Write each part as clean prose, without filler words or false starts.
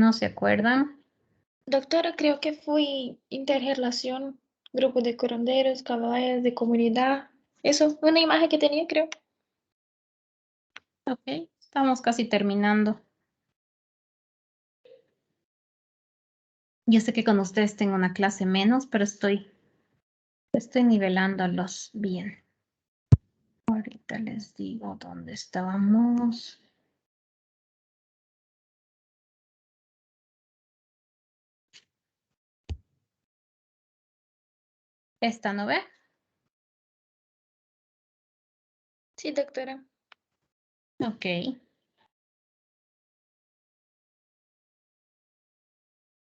¿No se acuerdan? Doctora, creo que fue interrelación, grupo de curanderos, caballos de comunidad. Eso, una imagen que tenía, creo. Ok, estamos casi terminando. Yo sé que con ustedes tengo una clase menos, pero estoy nivelándolos bien. Ahorita les digo dónde estábamos. ¿Esta no ve? Sí, doctora. Ok.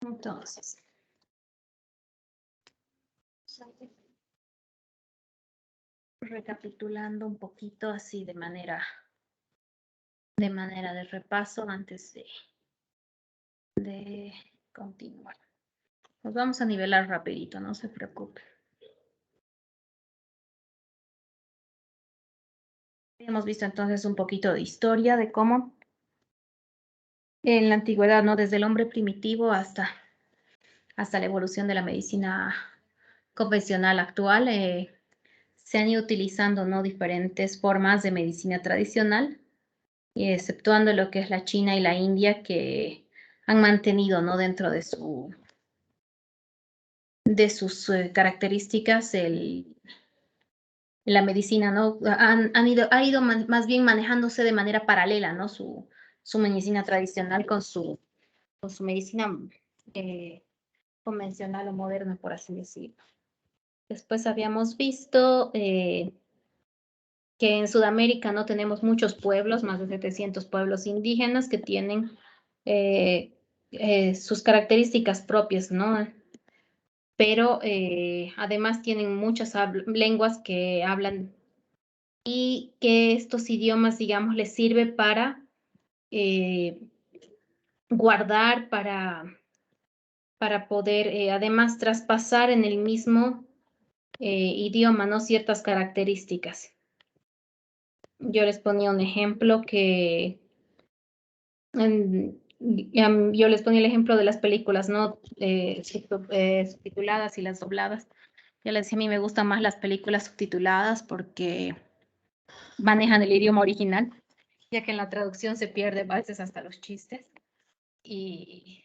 Entonces, recapitulando un poquito así de manera de repaso antes de continuar. Nos vamos a nivelar rapidito, no se preocupe. Hemos visto entonces un poquito de historia de cómo en la antigüedad, ¿no? Desde el hombre primitivo hasta la evolución de la medicina convencional actual, se han ido utilizando, ¿no? Diferentes formas de medicina tradicional, exceptuando lo que es la China y la India, que han mantenido, ¿no? Dentro de sus características la medicina, ¿no? Ha ido más bien manejándose de manera paralela, ¿no? Su medicina tradicional con su medicina convencional o moderna, por así decirlo. Después habíamos visto que en Sudamérica no tenemos muchos pueblos, más de 700 pueblos indígenas que tienen sus características propias, ¿no? Pero además tienen muchas lenguas que hablan y que estos idiomas, digamos, les sirve para guardar, para poder además traspasar en el mismo idioma, ¿no? Ciertas características. Yo les ponía un ejemplo que yo les ponía el ejemplo de las películas, ¿no? Subtituladas y las dobladas. Yo les decía, a mí me gustan más las películas subtituladas porque manejan el idioma original, ya que en la traducción se pierde a veces hasta los chistes. Y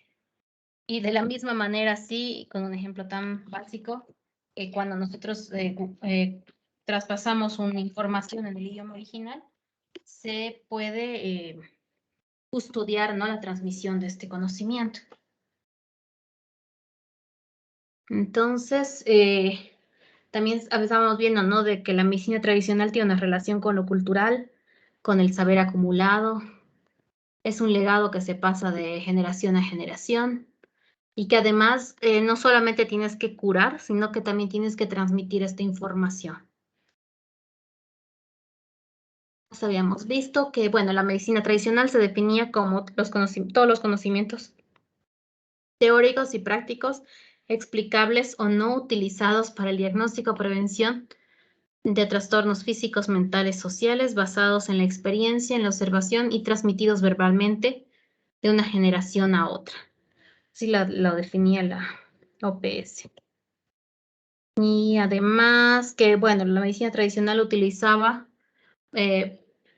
de la misma manera, sí, con un ejemplo tan básico, cuando nosotros traspasamos una información en el idioma original, se puede custodiar, ¿no? La transmisión de este conocimiento. Entonces, también estábamos viendo, ¿no? De que la medicina tradicional tiene una relación con lo cultural, con el saber acumulado. Es un legado que se pasa de generación a generación y que además no solamente tienes que curar, sino que también tienes que transmitir esta información. Habíamos visto que, bueno, la medicina tradicional se definía como todos los conocimientos teóricos y prácticos explicables o no utilizados para el diagnóstico o prevención de trastornos físicos, mentales, sociales, basados en la experiencia, en la observación y transmitidos verbalmente de una generación a otra. Así lo definía la OPS. Y además que, bueno, la medicina tradicional utilizaba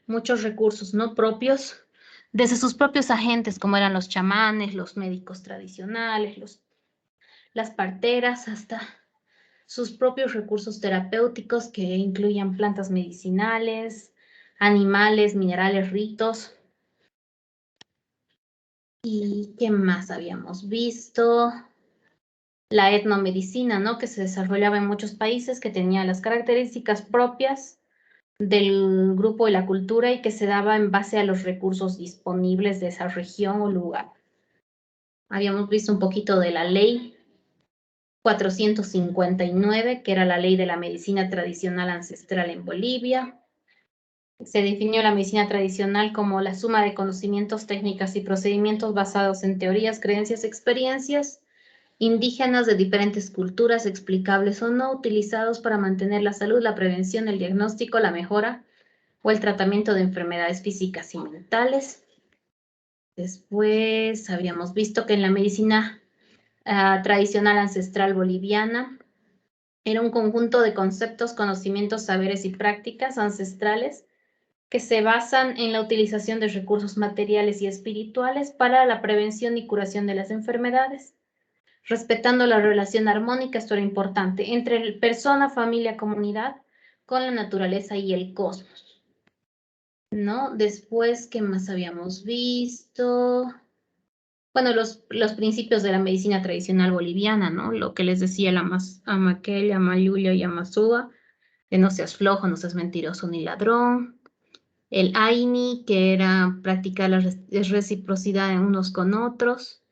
muchos recursos no propios, desde sus propios agentes, como eran los chamanes, los médicos tradicionales, las parteras, hasta sus propios recursos terapéuticos que incluían plantas medicinales, animales, minerales, ritos. ¿Y qué más habíamos visto? La etnomedicina, ¿no? Que se desarrollaba en muchos países, que tenía las características propias del grupo de la cultura y que se daba en base a los recursos disponibles de esa región o lugar. Habíamos visto un poquito de la ley 459, que era la ley de la medicina tradicional ancestral en Bolivia. Se definió la medicina tradicional como la suma de conocimientos, técnicas y procedimientos basados en teorías, creencias, experiencias indígenas de diferentes culturas, explicables o no, utilizados para mantener la salud, la prevención, el diagnóstico, la mejora o el tratamiento de enfermedades físicas y mentales. Después habríamos visto que en la medicina tradicional ancestral boliviana era un conjunto de conceptos, conocimientos, saberes y prácticas ancestrales que se basan en la utilización de recursos materiales y espirituales para la prevención y curación de las enfermedades, respetando la relación armónica, esto era importante, entre persona, familia, comunidad, con la naturaleza y el cosmos, ¿no? Después, ¿qué más habíamos visto? Bueno, los principios de la medicina tradicional boliviana, ¿no? Lo que les decía la Amaquella, Mayulia y Amasúa, de no seas flojo, no seas mentiroso ni ladrón. El Aini, que era practicar la reciprocidad en unos con otros.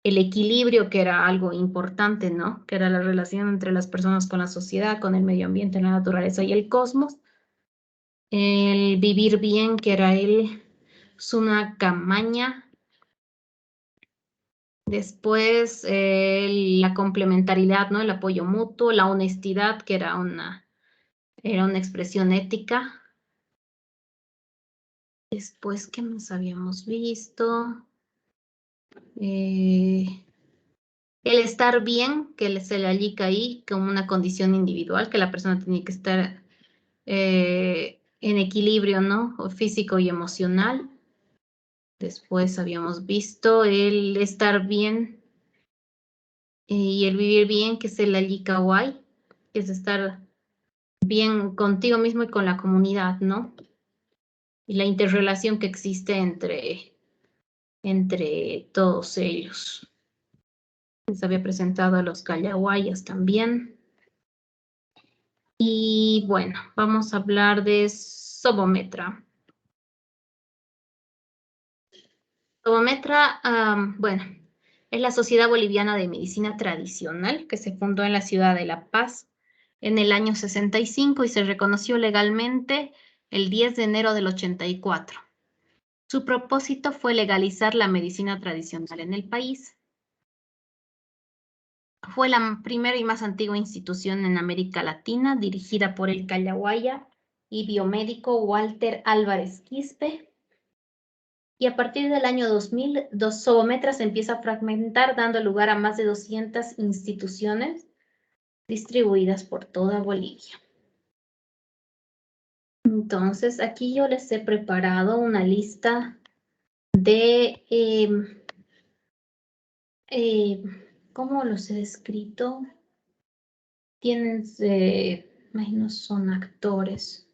El equilibrio, que era algo importante, ¿no? Que era la relación entre las personas con la sociedad, con el medio ambiente, la naturaleza y el cosmos. El vivir bien, que era el Sunakamaña. Después, la complementariedad, ¿no? El apoyo mutuo, la honestidad, que era una expresión ética. Después, ¿qué más habíamos visto? El estar bien, que se le alica ahí como una condición individual, que la persona tiene que estar en equilibrio, ¿no? O físico y emocional. Después habíamos visto el estar bien y el vivir bien, que es el Allicaway, que es estar bien contigo mismo y con la comunidad, ¿no? Y la interrelación que existe entre todos ellos. Les había presentado a los Callahuayas también. Y bueno, vamos a hablar de Sobometra. Sobometra, bueno, es la Sociedad Boliviana de Medicina Tradicional que se fundó en la ciudad de La Paz en el año 65 y se reconoció legalmente el 10 de enero del 84. Su propósito fue legalizar la medicina tradicional en el país. Fue la primera y más antigua institución en América Latina dirigida por el callahuaya y biomédico Walter Álvarez Quispe. Y a partir del año 2000, Sobometra se empieza a fragmentar, dando lugar a más de 200 instituciones distribuidas por toda Bolivia. Entonces, aquí yo les he preparado una lista de, ¿cómo los he descrito? Tienen, imagino, son actores.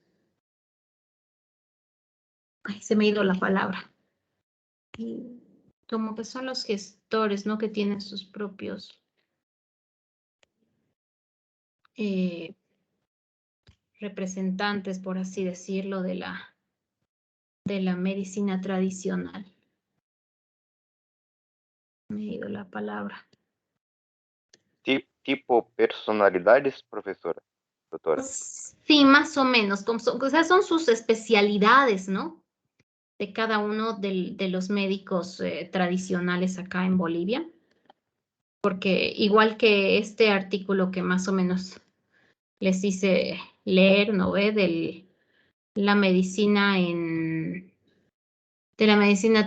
Ay, se me ha ido la palabra. Como que son los gestores, ¿no? Que tienen sus propios representantes, por así decirlo, de la medicina tradicional. Me ha ido la palabra. Tipo personalidades, profesora, doctora. Sí, más o menos. O sea, son sus especialidades, ¿no? De cada uno de los médicos tradicionales acá en Bolivia. Porque igual que este artículo que más o menos les hice leer, ¿no ve? De la medicina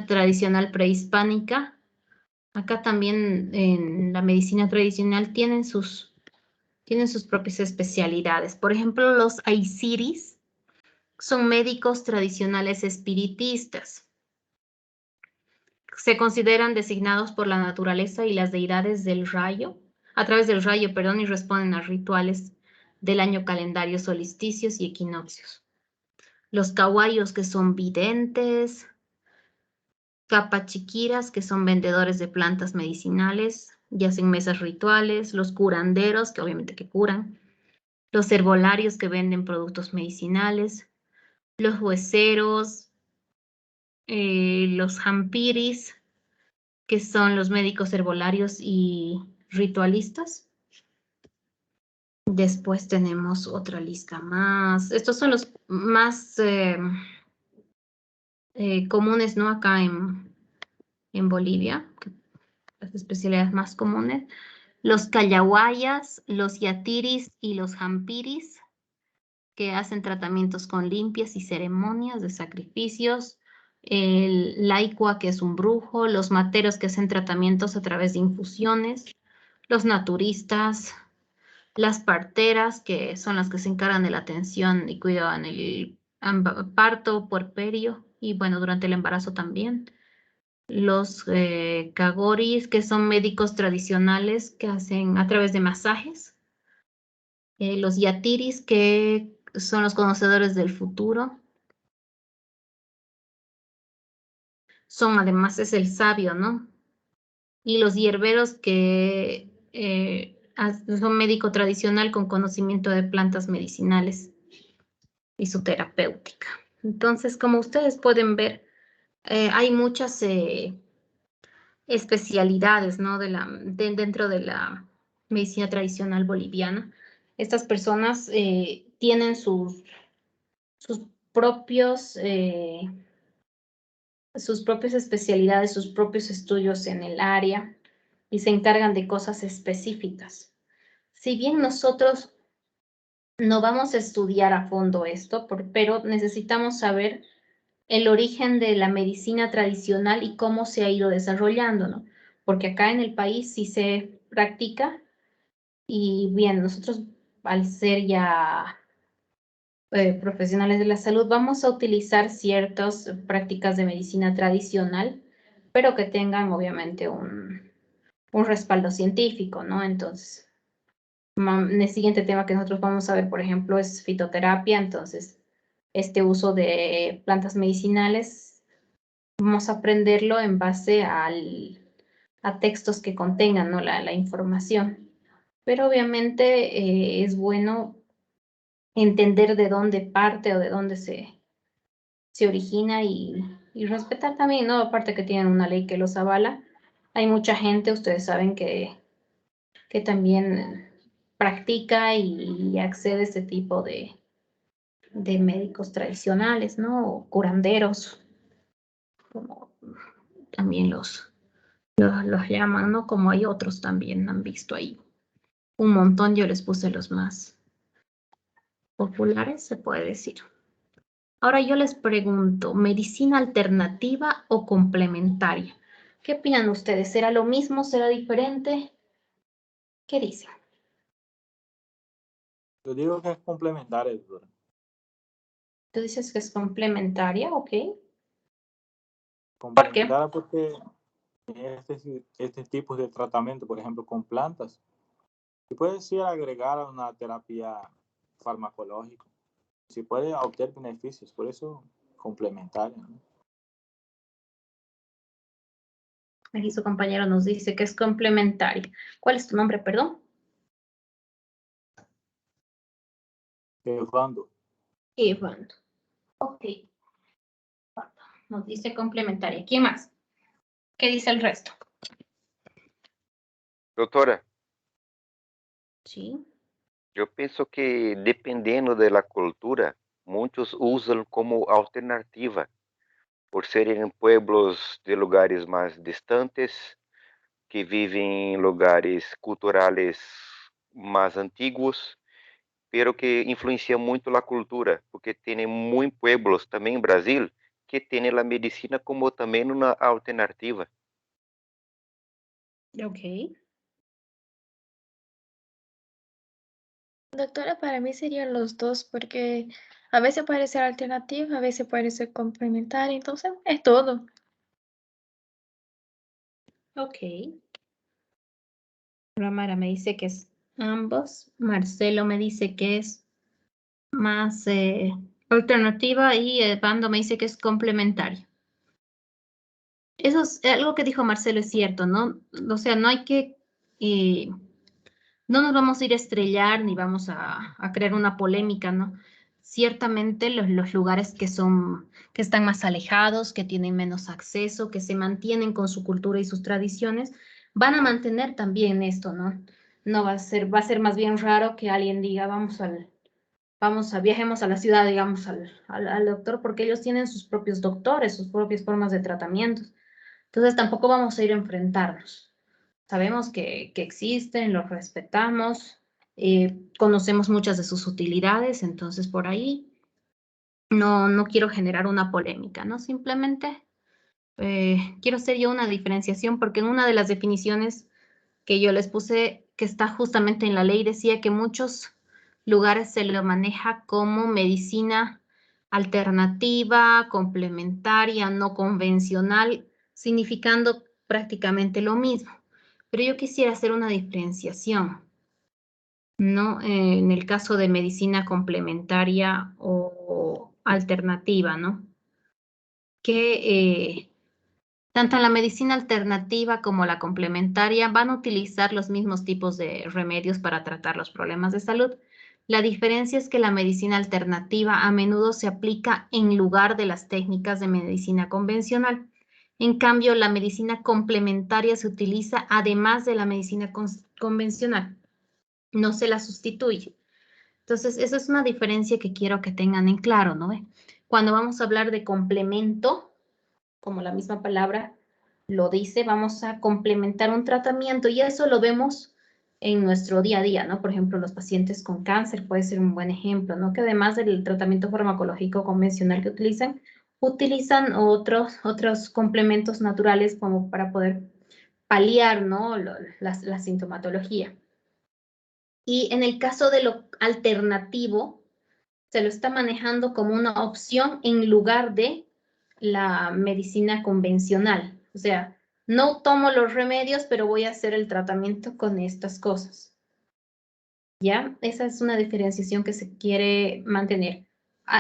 tradicional prehispánica. Acá también en la medicina tradicional tienen sus propias especialidades. Por ejemplo, los aisiris son médicos tradicionales espiritistas. Se consideran designados por la naturaleza y las deidades del rayo, a través del rayo, perdón, y responden a rituales del año calendario, solsticios y equinoccios. Los cahuayos, que son videntes, capachiquiras, que son vendedores de plantas medicinales y hacen mesas rituales, los curanderos, que obviamente que curan, los herbolarios, que venden productos medicinales, los hueseros, los jampiris, que son los médicos herbolarios y ritualistas. Después tenemos otra lista más. Estos son los más comunes, ¿no? Acá en Bolivia, las especialidades más comunes. Los callahuayas, los yatiris y los jampiris, que hacen tratamientos con limpias y ceremonias de sacrificios. el laicua, que es un brujo, los materos, que hacen tratamientos a través de infusiones, los naturistas, las parteras, que son las que se encargan de la atención y cuidado en el parto, puerperio y bueno, durante el embarazo también. Los kagoris, que son médicos tradicionales que hacen a través de masajes. Los yatiris, que son los conocedores del futuro. Son además, es el sabio, ¿no? Y los hierberos, que son médico tradicional con conocimiento de plantas medicinales y su terapéutica. Entonces, como ustedes pueden ver, hay muchas especialidades, ¿no? Dentro de la medicina tradicional boliviana. Estas personas tienen sus propios, sus propias especialidades, sus propios estudios en el área y se encargan de cosas específicas. Si bien nosotros no vamos a estudiar a fondo esto, pero necesitamos saber el origen de la medicina tradicional y cómo se ha ido desarrollando, ¿no? Porque acá en el país sí se practica y bien, nosotros al ser ya profesionales de la salud vamos a utilizar ciertas prácticas de medicina tradicional, pero que tengan obviamente un respaldo científico, ¿no? Entonces, el siguiente tema que nosotros vamos a ver, por ejemplo, es fitoterapia. Entonces, este uso de plantas medicinales, vamos a aprenderlo en base a textos que contengan, ¿no? la información. Pero obviamente es bueno entender de dónde parte o de dónde se origina y respetar también, ¿no? Aparte que tienen una ley que los avala. Hay mucha gente, ustedes saben, que también practica y accede a este tipo de médicos tradicionales, ¿no? O curanderos, como también los llaman, ¿no? Como hay otros también, han visto ahí un montón. Yo les puse los más populares, se puede decir. Ahora yo les pregunto, ¿medicina alternativa o complementaria? ¿Qué opinan ustedes? ¿Será lo mismo? ¿Será diferente? ¿Qué dicen? Yo digo que es complementaria, doctora. Tú dices que es complementaria, ¿ok? ¿Por qué? Complementaria porque este tipo de tratamiento, por ejemplo, con plantas, se puede decir agregar a una terapia farmacológica. Se puede obtener beneficios, por eso complementaria, ¿no? Aquí su compañero nos dice que es complementaria. ¿Cuál es tu nombre, perdón? Evando. Evando. Ok. Nos dice complementaria. ¿Quién más? ¿Qué dice el resto? Doutora, Sí. eu penso que dependendo da cultura, muitos usam como alternativa, por serem pueblos de lugares mais distantes, que vivem em lugares culturais mais antigos, pero que influencia muito a cultura, porque tem muitos pueblos também em Brasil que têm a medicina como também uma alternativa. Ok. Doctora, para mí serían los dos, porque a veces puede ser alternativa, a veces puede ser complementaria, entonces es todo. Ok. Ramara me dice que es ambos. Marcelo me dice que es más alternativa y Bando me dice que es complementaria. Eso es algo que dijo Marcelo, es cierto, ¿no? O sea, no hay que, no nos vamos a ir a estrellar ni vamos a crear una polémica, ¿no? Ciertamente los lugares que están más alejados, que tienen menos acceso, que se mantienen con su cultura y sus tradiciones, van a mantener también esto, ¿no? No va a ser más bien raro que alguien diga, viajemos a la ciudad, digamos, al doctor, porque ellos tienen sus propios doctores, sus propias formas de tratamientos. Entonces tampoco vamos a ir a enfrentarnos. Sabemos que existen, los respetamos, conocemos muchas de sus utilidades, entonces por ahí no quiero generar una polémica, ¿no? Simplemente quiero hacer yo una diferenciación porque en una de las definiciones que yo les puse, que está justamente en la ley, decía que muchos lugares se lo maneja como medicina alternativa, complementaria, no convencional, significando prácticamente lo mismo. Pero yo quisiera hacer una diferenciación, ¿no? En el caso de medicina complementaria o alternativa, ¿no? Que tanto la medicina alternativa como la complementaria van a utilizar los mismos tipos de remedios para tratar los problemas de salud. La diferencia es que la medicina alternativa a menudo se aplica en lugar de las técnicas de medicina convencional. En cambio, la medicina complementaria se utiliza además de la medicina convencional. No se la sustituye. Entonces, esa es una diferencia que quiero que tengan en claro, ¿no? Cuando vamos a hablar de complemento, como la misma palabra lo dice, vamos a complementar un tratamiento y eso lo vemos en nuestro día a día, ¿no? Por ejemplo, los pacientes con cáncer puede ser un buen ejemplo, ¿no? Que además del tratamiento farmacológico convencional que utilizan otros complementos naturales como para poder paliar, ¿no? La sintomatología. Y en el caso de lo alternativo, se lo está manejando como una opción en lugar de la medicina convencional. O sea, no tomo los remedios, pero voy a hacer el tratamiento con estas cosas. ¿Ya? Esa es una diferenciación que se quiere mantener.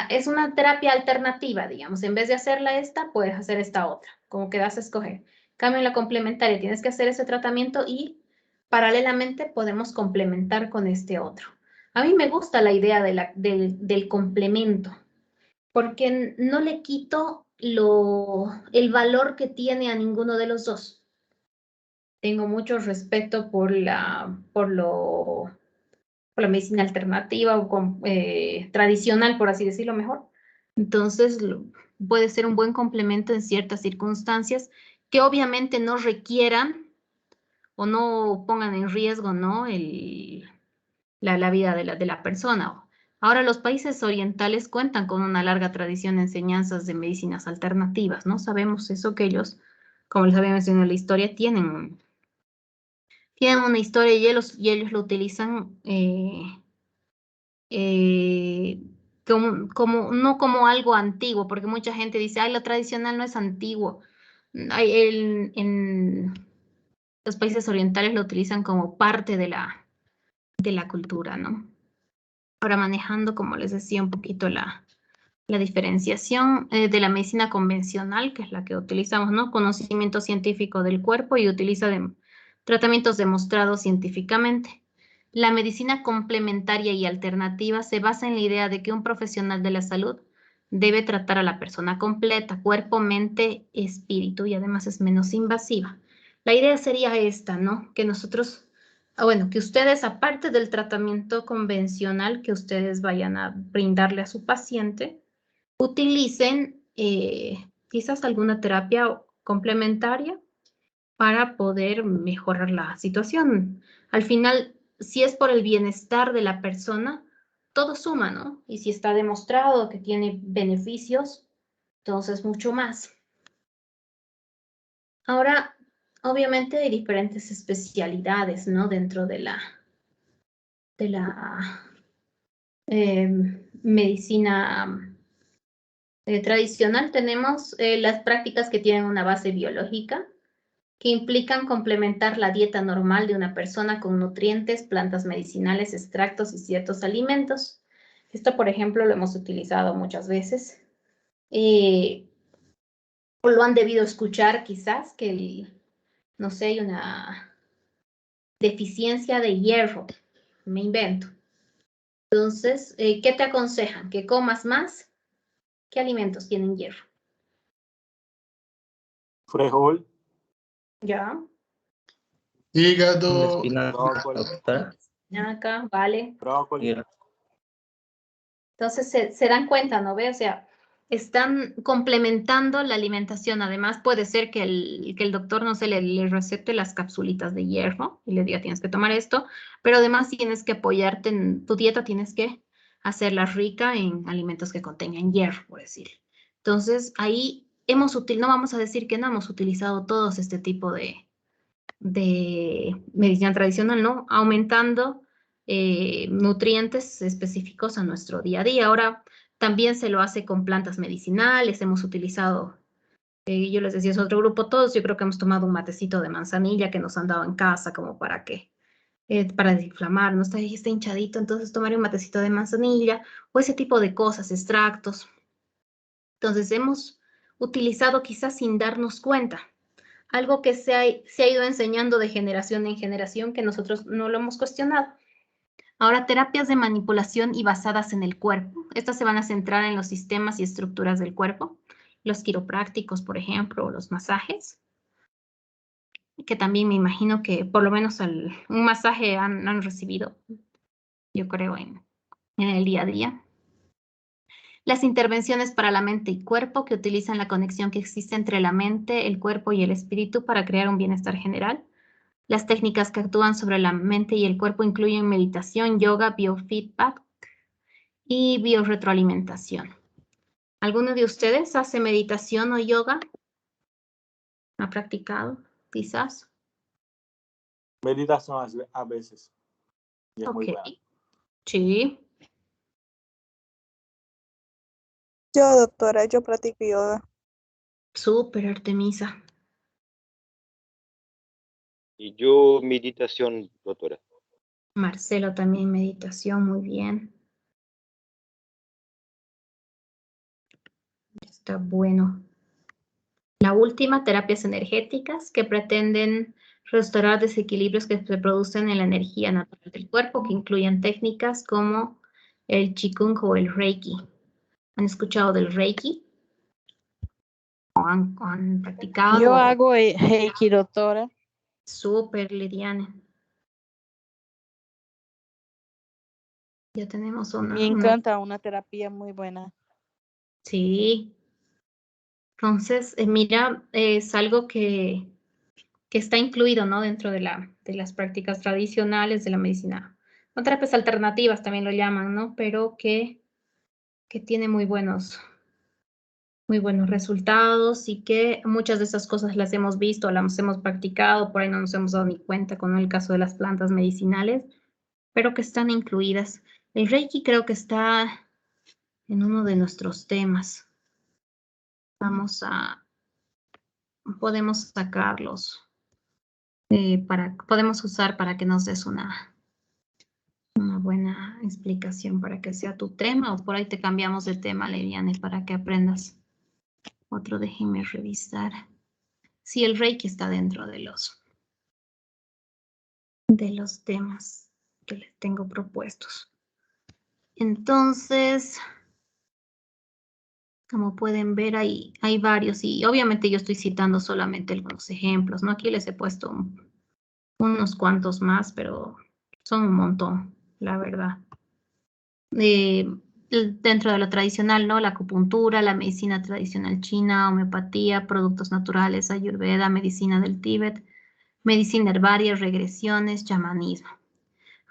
Es una terapia alternativa, digamos. En vez de hacerla esta, puedes hacer esta otra, como que vas a escoger. Cambio en la complementaria, tienes que hacer ese tratamiento y paralelamente podemos complementar con este otro. A mí me gusta la idea del complemento, porque no le quito el valor que tiene a ninguno de los dos. Tengo mucho respeto por la medicina alternativa o tradicional, por así decirlo mejor. Entonces, puede ser un buen complemento en ciertas circunstancias que obviamente no requieran o no pongan en riesgo, ¿no? La vida de la persona. Ahora, los países orientales cuentan con una larga tradición de enseñanzas de medicinas alternativas, ¿no? Sabemos eso que ellos, como les había mencionado en la historia, tienen una historia y ellos lo utilizan no como algo antiguo, porque mucha gente dice, ay, lo tradicional no es antiguo. En los países orientales lo utilizan como parte de la cultura, ¿no? Ahora manejando, como les decía, un poquito la diferenciación de la medicina convencional, que es la que utilizamos, ¿no? Conocimiento científico del cuerpo y utiliza tratamientos demostrados científicamente. La medicina complementaria y alternativa se basa en la idea de que un profesional de la salud debe tratar a la persona completa, cuerpo, mente, espíritu, y además es menos invasiva. La idea sería esta, ¿no? Que nosotros, que ustedes, aparte del tratamiento convencional que ustedes vayan a brindarle a su paciente, utilicen quizás alguna terapia complementaria para poder mejorar la situación. Al final, si es por el bienestar de la persona, todo suma, ¿no? Y si está demostrado que tiene beneficios, entonces mucho más. Ahora, obviamente hay diferentes especialidades, ¿no? Dentro de la medicina tradicional tenemos las prácticas que tienen una base biológica, que implican complementar la dieta normal de una persona con nutrientes, plantas medicinales, extractos y ciertos alimentos. Esto, por ejemplo, lo hemos utilizado muchas veces. O lo han debido escuchar quizás, que, no sé, hay una deficiencia de hierro. Me invento. Entonces, ¿qué te aconsejan? ¿Que comas más? ¿Qué alimentos tienen hierro? Frijol, Ya. Hígado, brócoli, Acá, vale. brócoli. Entonces se dan cuenta, ¿no ve? O sea, están complementando la alimentación. Además, puede ser que el doctor, no se le recete las capsulitas de hierro y le diga, tienes que tomar esto, pero además tienes que apoyarte en tu dieta, tienes que hacerla rica en alimentos que contengan hierro, por decir. Entonces, ahí no vamos a decir que no hemos utilizado todos este tipo de medicina tradicional, ¿no? Aumentando nutrientes específicos a nuestro día a día. Ahora también se lo hace con plantas medicinales, hemos utilizado, yo les decía, es otro grupo, todos, yo creo que hemos tomado un matecito de manzanilla que nos han dado en casa como para que, para desinflamar, ¿no? Está hinchadito, entonces tomar un matecito de manzanilla o ese tipo de cosas, extractos. Entonces hemos utilizado quizás sin darnos cuenta algo que se ha ido enseñando de generación en generación que nosotros no lo hemos cuestionado. Ahora, terapias de manipulación y basadas en el cuerpo. Estas se van a centrar en los sistemas y estructuras del cuerpo. Los quiroprácticos, por ejemplo, o los masajes, que también me imagino que por lo menos un masaje han recibido, yo creo, en el día a día. Las intervenciones para la mente y cuerpo, que utilizan la conexión que existe entre la mente, el cuerpo y el espíritu para crear un bienestar general. Las técnicas que actúan sobre la mente y el cuerpo incluyen meditación, yoga, biofeedback y biorretroalimentación. ¿Alguno de ustedes hace meditación o yoga? ¿Ha practicado? Quizás. Meditación a veces. Y es muy Ok. buena. Sí. Yo, doctora, yo practico yoga. Súper, Artemisa. Y yo meditación, doctora. Marcelo también meditación, muy bien. Está bueno. La última, terapias energéticas que pretenden restaurar desequilibrios que se producen en la energía natural del cuerpo, que incluyen técnicas como el Qigong o el Reiki. ¿Han escuchado del Reiki? ¿O han practicado? Yo hago Reiki, doctora. Súper, Liliane. Ya tenemos Me encanta, una terapia muy buena. Sí. Entonces, mira, es algo que está incluido, ¿no? Dentro de las prácticas tradicionales de la medicina. O terapias alternativas también lo llaman, ¿no? Pero que tiene muy buenos resultados y que muchas de esas cosas las hemos visto, las hemos practicado, por ahí no nos hemos dado ni cuenta con el caso de las plantas medicinales, pero que están incluidas. El Reiki creo que está en uno de nuestros temas. Podemos sacarlos, podemos usar para que nos des una buena explicación para que sea tu tema, o por ahí te cambiamos de tema, Liliane, para que aprendas otro. Déjeme revisar. Sí, el Reiki está dentro de los temas que les tengo propuestos. Entonces, como pueden ver, hay varios, y obviamente yo estoy citando solamente algunos ejemplos, ¿no? Aquí les he puesto unos cuantos más, pero son un montón, la verdad. Dentro de lo tradicional, ¿no? La acupuntura, la medicina tradicional china, homeopatía, productos naturales, ayurveda, medicina del Tíbet, medicina herbaria, regresiones, chamanismo.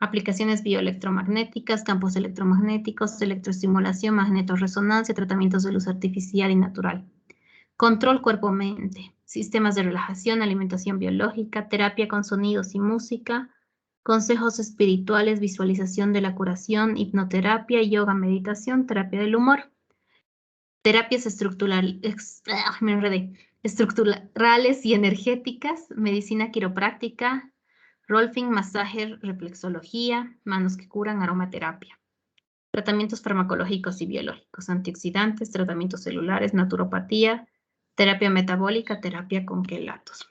Aplicaciones bioelectromagnéticas, campos electromagnéticos, electroestimulación, magnetorresonancia, tratamientos de luz artificial y natural. Control cuerpo-mente, sistemas de relajación, alimentación biológica, terapia con sonidos y música, consejos espirituales, visualización de la curación, hipnoterapia, yoga, meditación, terapia del humor. Terapias estructurales y energéticas, medicina quiropráctica, rolfing, masaje, reflexología, manos que curan, aromaterapia. Tratamientos farmacológicos y biológicos, antioxidantes, tratamientos celulares, naturopatía, terapia metabólica, terapia con quelatos.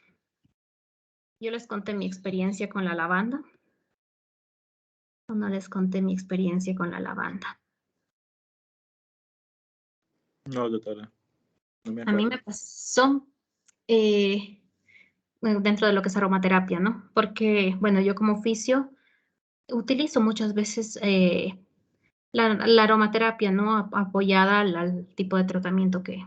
Yo les conté mi experiencia con la lavanda. ¿O no les conté mi experiencia con la lavanda? No, doctora. No me A mí acuerdo. me pasó dentro de lo que es aromaterapia, ¿no? Porque, bueno, yo como oficio utilizo muchas veces la aromaterapia, ¿no? Apoyada al tipo de tratamiento que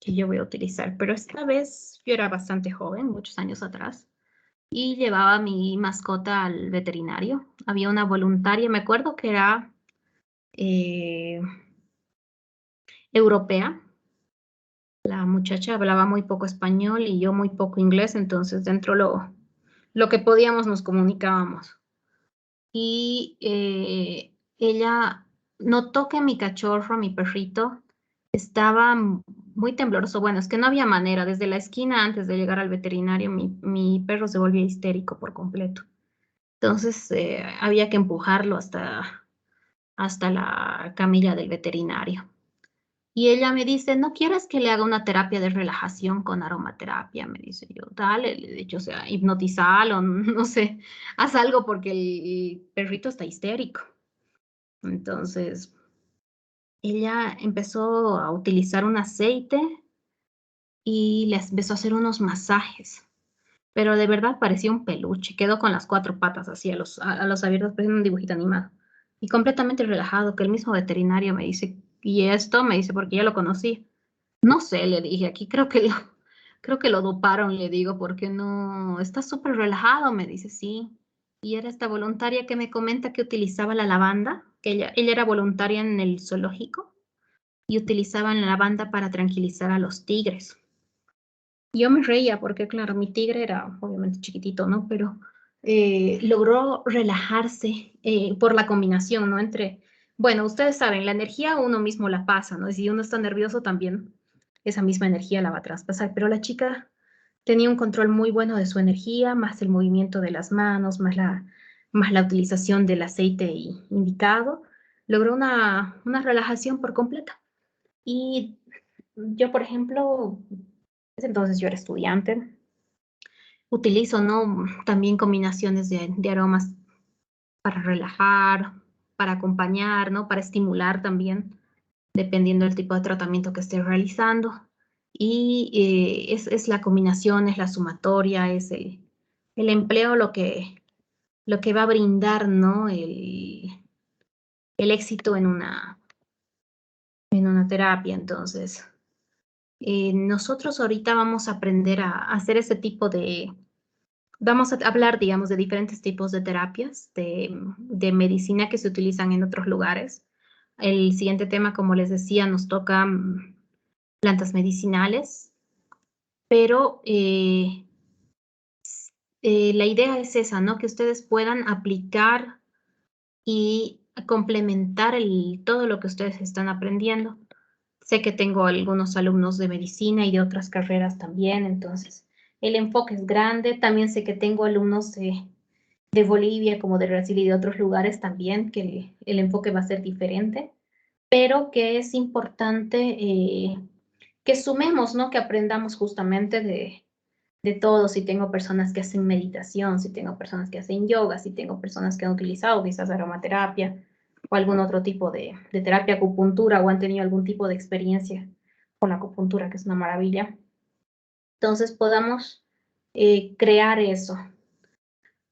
yo voy a utilizar. Pero esta vez yo era bastante joven, muchos años atrás, y llevaba a mi mascota al veterinario. Había una voluntaria, me acuerdo que era europea. La muchacha hablaba muy poco español y yo muy poco inglés, entonces dentro lo que podíamos nos comunicábamos. Y ella notó que mi cachorro, mi perrito, estaba muy tembloroso. Bueno, es que no había manera. Desde la esquina, antes de llegar al veterinario, mi perro se volvía histérico por completo. Entonces había que empujarlo hasta la camilla del veterinario. Y ella me dice, ¿no quieres que le haga una terapia de relajación con aromaterapia? Me dice yo, dale, le he dicho, o sea, hipnotizalo, no sé, haz algo porque el perrito está histérico. Entonces, ella empezó a utilizar un aceite y le empezó a hacer unos masajes. Pero de verdad parecía un peluche, quedó con las cuatro patas así a los abiertos, parecía un dibujito animado. Y completamente relajado, que el mismo veterinario me dice, ¿y esto? Me dice, porque ya lo conocí. No sé, le dije, aquí creo que lo doparon, le digo, porque no, está súper relajado, me dice, sí. Y era esta voluntaria que me comenta que utilizaba la lavanda, que ella era voluntaria en el zoológico y utilizaban la lavanda para tranquilizar a los tigres. Yo me reía porque, claro, mi tigre era obviamente chiquitito, ¿no? Pero logró relajarse por la combinación, ¿no? Entre, bueno, ustedes saben, la energía uno mismo la pasa, ¿no? Y si uno está nervioso también, esa misma energía la va a traspasar. Pero la chica tenía un control muy bueno de su energía, más el movimiento de las manos, más la utilización del aceite indicado. Logró una relajación por completa. Y yo, por ejemplo, entonces yo era estudiante, utilizo, ¿no? También combinaciones de aromas para relajar, para acompañar, ¿no? Para estimular también, dependiendo del tipo de tratamiento que esté realizando. Y es la combinación, es la sumatoria, es el empleo lo que va a brindar, ¿no? El éxito en una terapia. Entonces, nosotros ahorita vamos a aprender a hacer ese tipo vamos a hablar, digamos, de diferentes tipos de terapias, de medicina que se utilizan en otros lugares. El siguiente tema, como les decía, nos toca plantas medicinales, pero la idea es esa, ¿no? Que ustedes puedan aplicar y complementar todo lo que ustedes están aprendiendo. Sé que tengo algunos alumnos de medicina y de otras carreras también, entonces el enfoque es grande. También sé que tengo alumnos de Bolivia, como de Brasil y de otros lugares también, que el enfoque va a ser diferente, pero que es importante que sumemos, ¿no? Que aprendamos justamente de todo. Si tengo personas que hacen meditación, si tengo personas que hacen yoga, si tengo personas que han utilizado quizás aromaterapia o algún otro tipo de terapia, acupuntura, o han tenido algún tipo de experiencia con la acupuntura, que es una maravilla. Entonces podamos crear eso.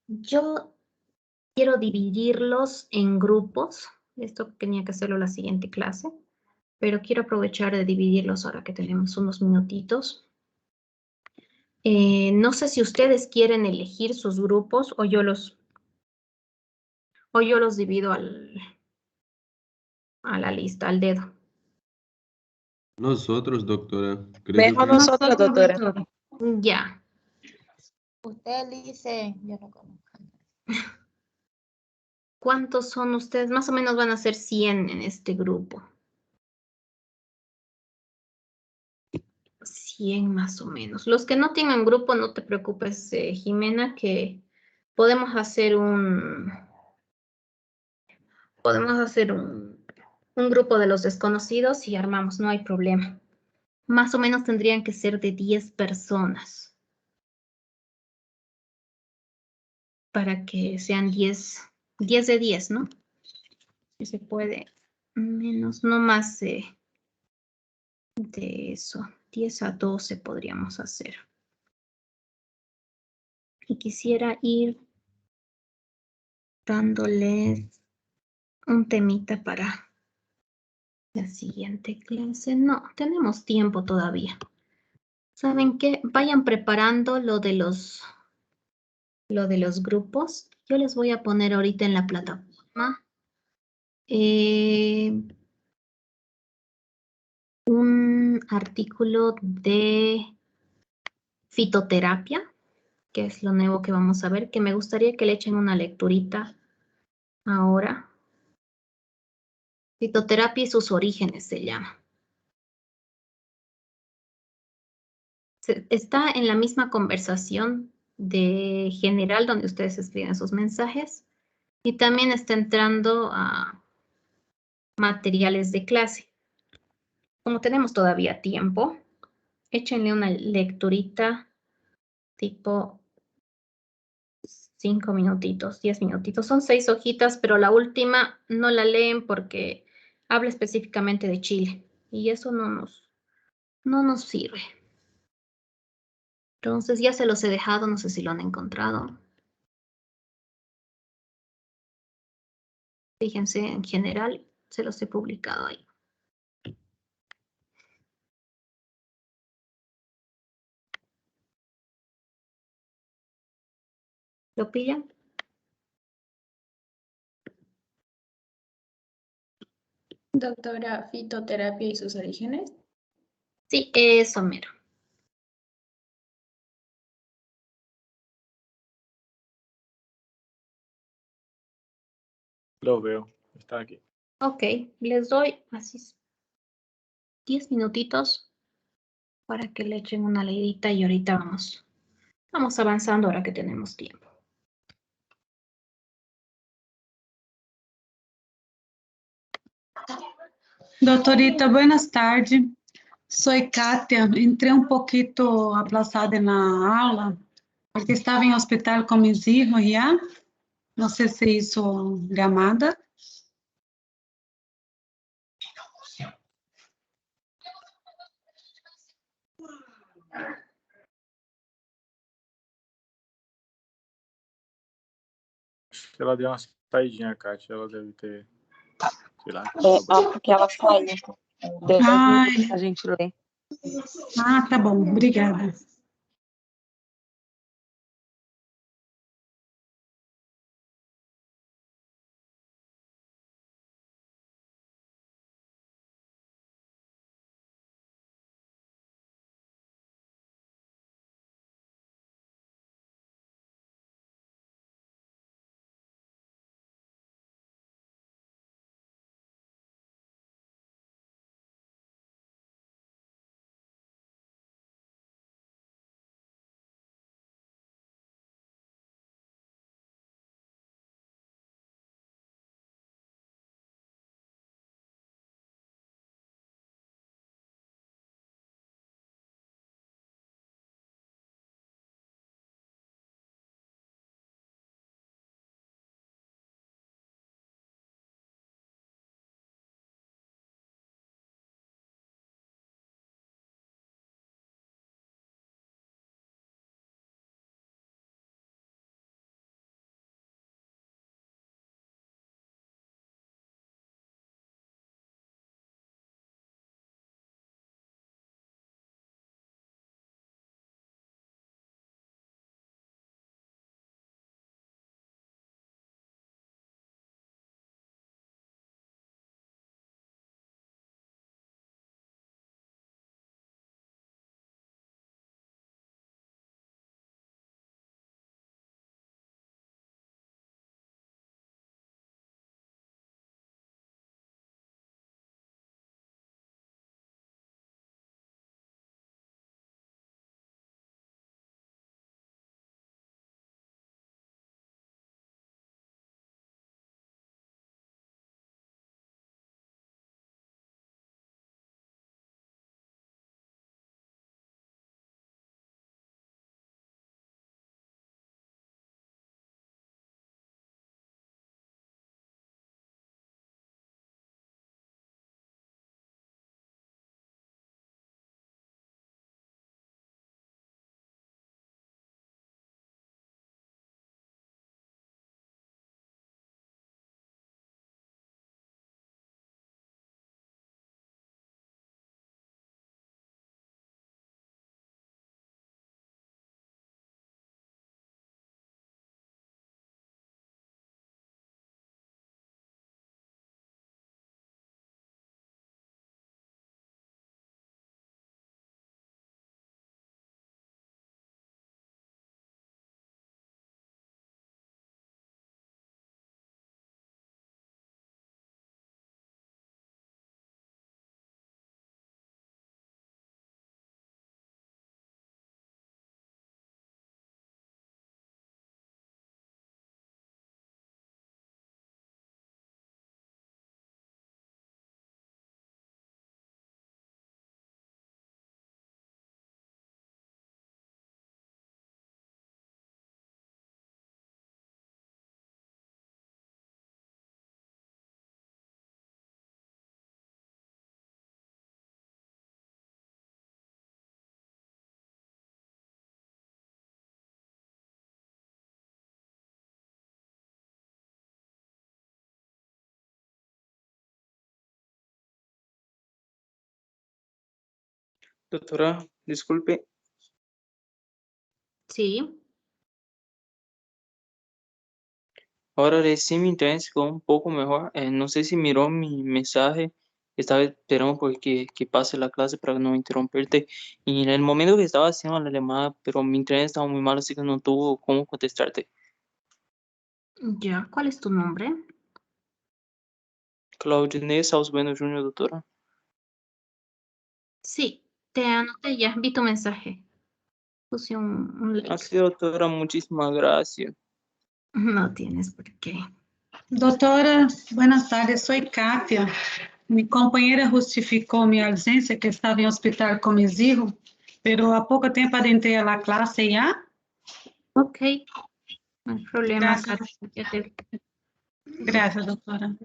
Yo quiero dividirlos en grupos. Esto tenía que hacerlo la siguiente clase, pero quiero aprovechar de dividirlos ahora que tenemos unos minutitos. No sé si ustedes quieren elegir sus grupos o yo los divido a la lista, al dedo. Nosotros, doctora. Creo Mejor que nosotros, doctora. Ya. Usted dice, yo no conozco. ¿Cuántos son ustedes? Más o menos van a ser 100 en este grupo. 100 más o menos. Los que no tengan grupo, no te preocupes, Jimena, que podemos hacer un grupo de los desconocidos y armamos, no hay problema. Más o menos tendrían que ser de 10 personas para que sean 10 de 10, ¿no? Si se puede, menos, no más de eso. 10 a 12 podríamos hacer. Y quisiera ir dándoles un temita para la siguiente clase. No, tenemos tiempo todavía. ¿Saben qué? Vayan preparando lo de los grupos. Yo les voy a poner ahorita en la plataforma Un artículo de fitoterapia, que es lo nuevo que vamos a ver, que me gustaría que le echen una lecturita ahora. Fitoterapia y sus orígenes se llama. Está en la misma conversación de general donde ustedes escriben sus mensajes y también está entrando a materiales de clase. Como tenemos todavía tiempo, échenle una lecturita tipo 5 minutitos, 10 minutitos. Son 6 hojitas, pero la última no la leen porque habla específicamente de Chile y eso no nos sirve. Entonces ya se los he dejado, no sé si lo han encontrado. Fíjense, en general se los he publicado ahí. ¿Lo pillan? Doctora, fitoterapia y sus orígenes. Sí, eso mero. Lo veo, está aquí. Ok, les doy así 10 minutitos para que le echen una leidita y ahorita vamos avanzando ahora que tenemos tiempo. Doutorita, buenas tardes. Soy Kátia. Entrei um pouquinho aplazada na aula, porque estava em hospital com meus filhos, já. Não sei se isso é llamada. Acho que ela deu uma saidinha, Kátia. Ela deve ter, sei lá. Porque ela saiu. Deu 10 Ai, minutos pra gente ler. tá bom. Obrigada. Doctora, disculpe, Sí. ahora recién mi internet se quedó un poco mejor. No sé si miró mi mensaje. Estaba esperando que pase la clase para no interrumpirte. Y en el momento que estaba haciendo la llamada, pero mi internet estaba muy mal, así que no tuvo cómo contestarte. Ya, ¿cuál es tu nombre? Claudio Inés Bueno Jr., doctora. Sí, te anoté ya, vi tu mensaje. Puse un like. Así, doctora, muchísimas gracias. No tienes por qué. Doutora, buenas tardes, soy Kátia. Mi compañera justificó mi ausência, que estava em hospital com mis hijos, pero há pouco tempo adentrei a la clase ya. Ok, no hay problema, Gracias, Katy. Ya te- gracias, doutora.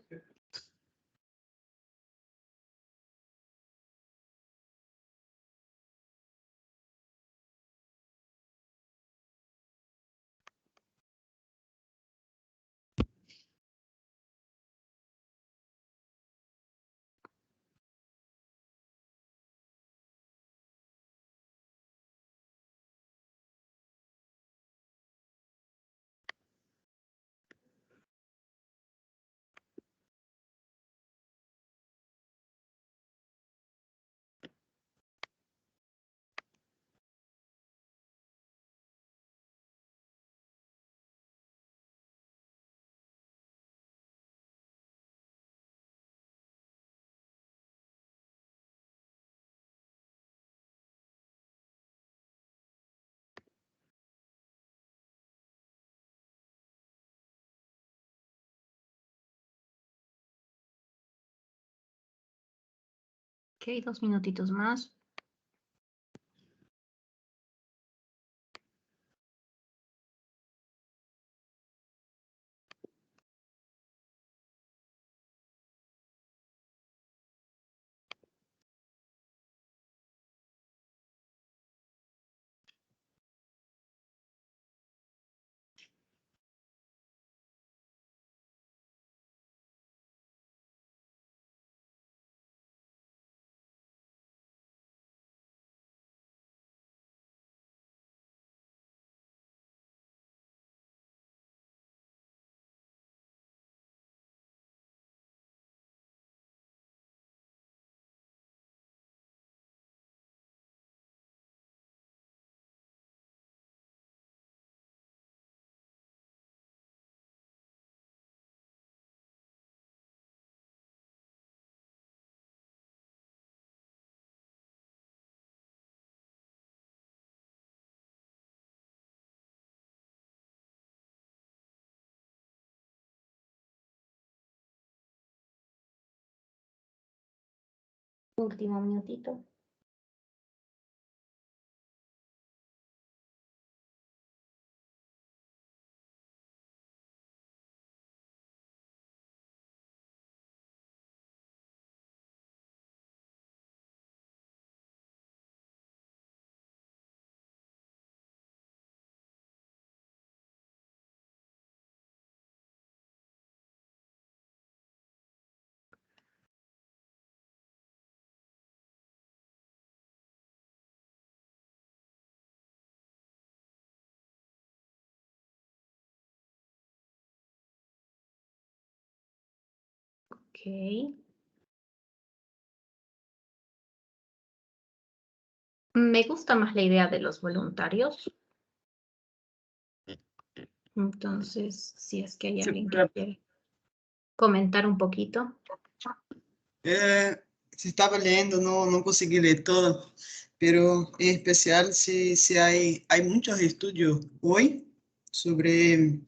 Ok, 2 minutitos más. Último minutito. Ok. Me gusta más la idea de los voluntarios. Entonces, si es que hay alguien que quiere comentar un poquito. Se estaba leyendo, no conseguí leer todo, pero en especial si hay muchos estudios hoy sobre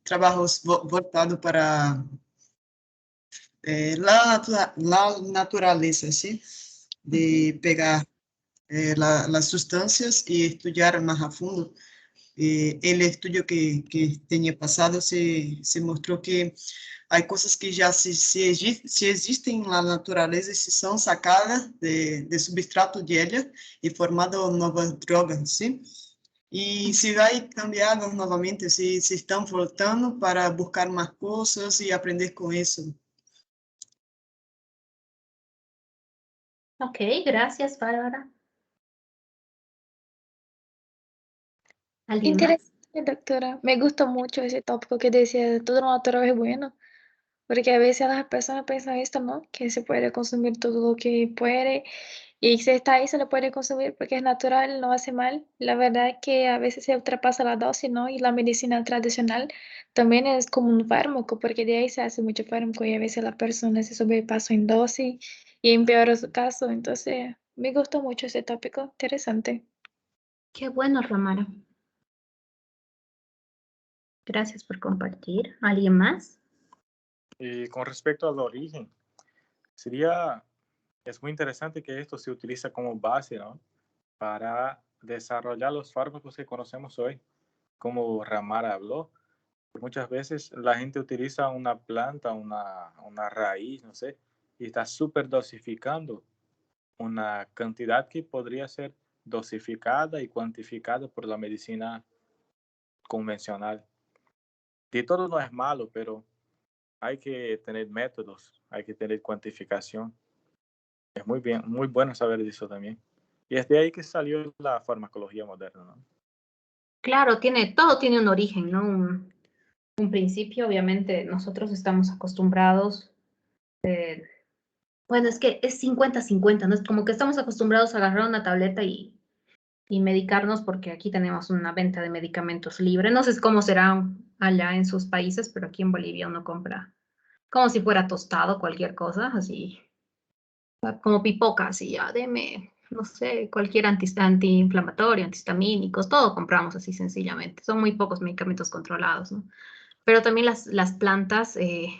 trabajos voltados para la naturaleza, ¿sí? De pegar las sustancias y estudiar más a fondo. El estudio que tenía pasado se mostró que hay cosas que ya se existen en la naturaleza y se son sacadas de substrato de ella y formado nuevas drogas, ¿sí? Y se vai cambiando novamente, se estão voltando para buscar más cosas y aprender con eso. Ok, gracias, Bárbara. ¿Alguien más? Interesante, doctora. Me gustó mucho ese tópico que decía todo lo natural es bueno, porque a veces las personas piensan esto, ¿no? Que se puede consumir todo lo que puede y si está ahí se lo puede consumir porque es natural, no hace mal. La verdad es que a veces se ultrapasa la dosis, ¿no? Y la medicina tradicional también es como un fármaco, porque de ahí se hace mucho fármaco y a veces la persona se sobrepasa en dosis y empeora su caso. Entonces, me gustó mucho ese tópico. Interesante. Qué bueno, Ramara. Gracias por compartir. ¿Alguien más? Y con respecto al origen, es muy interesante que esto se utiliza como base, ¿no? Para desarrollar los fármacos que conocemos hoy, como Ramara habló. Muchas veces la gente utiliza una planta, una raíz, no sé, y está súper dosificando una cantidad que podría ser dosificada y cuantificada por la medicina convencional. Y todo no es malo, pero hay que tener métodos, hay que tener cuantificación. Es muy bien, muy bueno saber de eso también. Y es de ahí que salió la farmacología moderna, ¿no? Claro, todo tiene un origen, ¿no? Un principio, obviamente, nosotros estamos acostumbrados, bueno, es que es 50-50, ¿no? Es como que estamos acostumbrados a agarrar una tableta y medicarnos porque aquí tenemos una venta de medicamentos libre. No sé cómo será allá en sus países, pero aquí en Bolivia uno compra como si fuera tostado cualquier cosa, así como pipoca, así ya, deme, no sé, cualquier antiinflamatorio, antihistamínicos, todo compramos así sencillamente. Son muy pocos medicamentos controlados, ¿no? Pero también las plantas en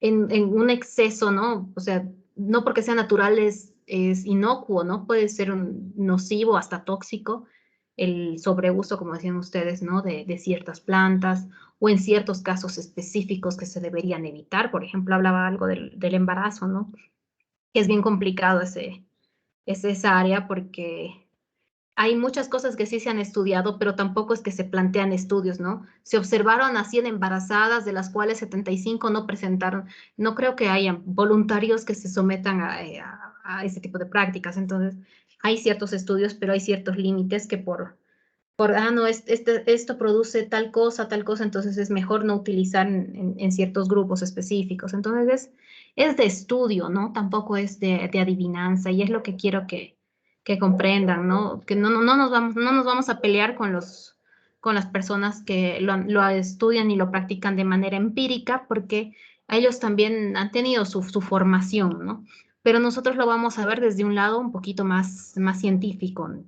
un exceso, ¿no? O sea, no porque sea natural es inocuo, ¿no? Puede ser nocivo, hasta tóxico, el sobreuso, como decían ustedes, ¿no? De ciertas plantas o en ciertos casos específicos que se deberían evitar. Por ejemplo, hablaba algo del embarazo, ¿no? Que es bien complicado esa área porque hay muchas cosas que sí se han estudiado, pero tampoco es que se plantean estudios, ¿no? Se observaron a 100 embarazadas, de las cuales 75 no presentaron. No creo que haya voluntarios que se sometan a ese tipo de prácticas. Entonces, hay ciertos estudios, pero hay ciertos límites que no, esto produce tal cosa, entonces es mejor no utilizar en ciertos grupos específicos. Entonces es de estudio, ¿no? Tampoco es de adivinanza y es lo que quiero que comprendan, ¿no? Que no nos vamos a pelear con las personas que lo estudian y lo practican de manera empírica porque ellos también han tenido su formación, ¿no? Pero nosotros lo vamos a ver desde un lado un poquito más científico, ¿no?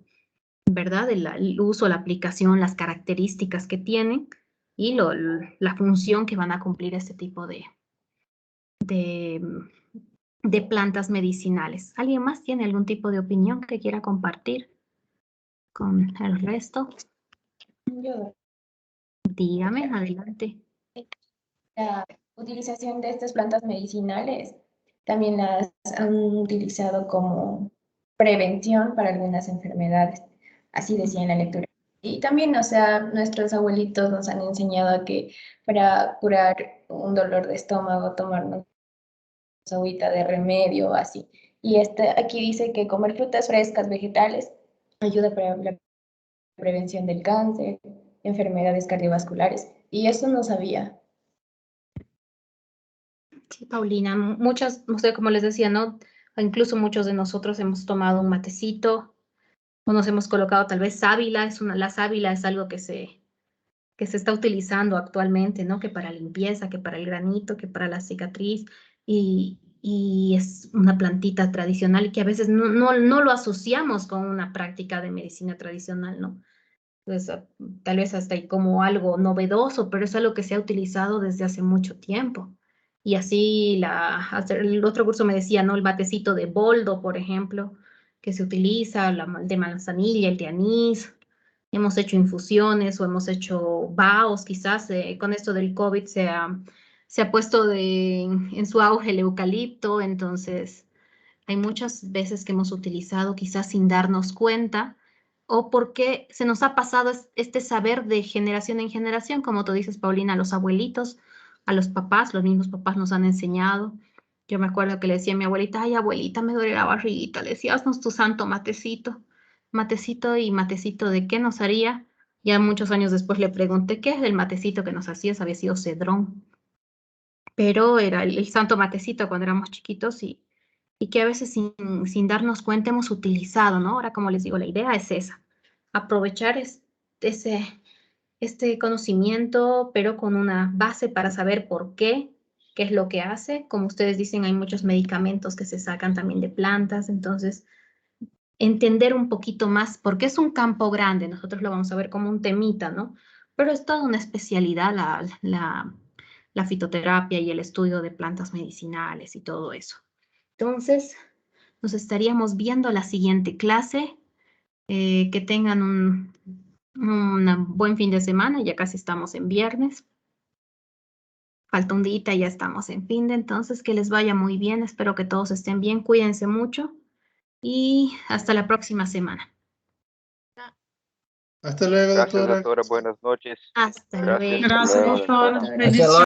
¿Verdad? El uso, la aplicación, las características que tienen y la función que van a cumplir este tipo de, de plantas medicinales. ¿Alguien más tiene algún tipo de opinión que quiera compartir con el resto? Yo, Dígame, adelante. la utilización de estas plantas medicinales también las han utilizado como prevención para algunas enfermedades, así decía en la lectura. Y también, o sea, nuestros abuelitos nos han enseñado que para curar un dolor de estómago, tomarnos agüita de remedio, así. Y aquí dice que comer frutas frescas, vegetales, ayuda para la prevención del cáncer, enfermedades cardiovasculares. Y eso no sabía. Sí, Paulina, muchas, no sé, como les decía, ¿no? Incluso muchos de nosotros hemos tomado un matecito o nos hemos colocado tal vez sábila, la sábila es algo que se está utilizando actualmente, ¿no? Que para limpieza, que para el granito, que para la cicatriz, y es una plantita tradicional que a veces no lo asociamos con una práctica de medicina tradicional, ¿no? Pues tal vez hasta ahí como algo novedoso, pero es algo que se ha utilizado desde hace mucho tiempo. Y así el otro curso me decía, ¿no? El batecito de boldo, por ejemplo, que se utiliza, de manzanilla, el de anís. Hemos hecho infusiones o hemos hecho baos, quizás con esto del COVID se ha puesto en su auge el eucalipto, entonces hay muchas veces que hemos utilizado quizás sin darnos cuenta o porque se nos ha pasado este saber de generación en generación, como tú dices, Paulina, a los abuelitos, a los papás, los mismos papás nos han enseñado Yo me acuerdo que le decía a mi abuelita, ay, abuelita, me duele la barriguita. Le decía, haznos tu santo matecito. Matecito y matecito, ¿de qué nos haría? Ya muchos años después le pregunté, ¿qué es el matecito que nos hacías? Había sido cedrón. Pero era el santo matecito cuando éramos chiquitos y que a veces sin darnos cuenta hemos utilizado, ¿no? Ahora, como les digo, la idea es esa, aprovechar este conocimiento, pero con una base para saber por qué es lo que hace. Como ustedes dicen, hay muchos medicamentos que se sacan también de plantas, entonces entender un poquito más, porque es un campo grande, nosotros lo vamos a ver como un temita, ¿no? Pero es toda una especialidad la fitoterapia y el estudio de plantas medicinales y todo eso. Entonces, nos estaríamos viendo la siguiente clase. Que tengan un buen fin de semana, ya casi estamos en viernes. Falta un día y ya estamos en fin de, entonces que les vaya muy bien, espero que todos estén bien, cuídense mucho y hasta la próxima semana. Hasta luego, Gracias, doctora. doctora. Buenas noches. Hasta Gracias. luego. Gracias, Hasta luego, doctora. doctora. Bendiciones.